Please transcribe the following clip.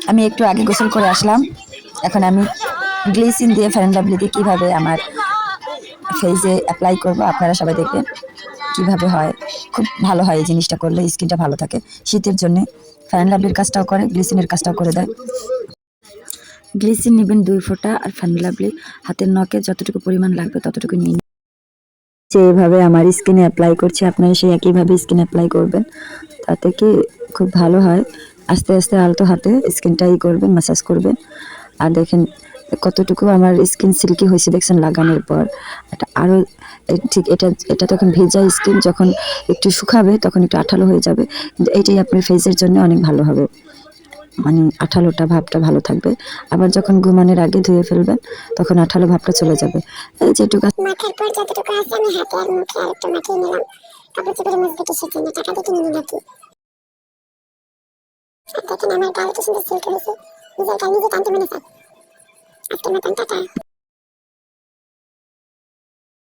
আমি একটু আগে গোসল করে আসলাম। এখন আমি গ্লিসিন দিয়ে ফেয়ার অ্যান্ড লাভলি দিয়ে কীভাবে আমার ফেসে অ্যাপ্লাই করব আপনারা সবাই দেখবেন কিভাবে হয়। খুব ভালো হয় এই জিনিসটা করলে, স্কিনটা ভালো থাকে শীতের জন্য। ফেয়ার অ্যান্ড লাভলির কাজটাও করে, গ্লিসিনের কাজটাও করে দেয়। গ্লিসিন নেবেন 2 ফোঁটা, আর ফেয়ার অ্যান্ড লাভলি হাতের নখে যতটুকু পরিমাণ লাগবে ততটুকু নিয়ে যেভাবে আমার স্কিনে অ্যাপ্লাই করছি আপনারা সেই একইভাবে স্কিনে অ্যাপ্লাই করবেন, তাতে কি খুব ভালো হয়। আস্তে আস্তে আলতো হাতে স্কিনটাই করবেন, ম্যাসাজ করবেন। আর দেখেন কতটুকু আমার স্কিন সিল্কি হয়েছে দেখছেন লাগানোর পর। এটা আরও ঠিক এটা তখন ভেজা স্কিন, যখন একটু শুকাবে তখন একটু আঠালো হয়ে যাবে, কিন্তু এইটাই আপনার ফেসের জন্য অনেক ভালো হবে, মানে আঠালোটা ভাবটা ভালো থাকবে। আবার যখন ঘুমানোর আগে ধুয়ে ফেলবেন তখন আঠালো ভাবটা চলে যাবে। এই যেটুকু মাথার পর যতটুকু আছে আমি হাতে আর মুখে আর একটু মাখিয়ে নিলাম। কাপড় চোপড়ে মুছবে কিসের জন্য, টাকা দিয়ে কিনে নিলাম কি। আর দেখেন আমার গাল কি সুন্দর সিল্ক হয়েছে, নিজের গাল নিজে টানতে মনে চায়। আজকের মতন টাটা।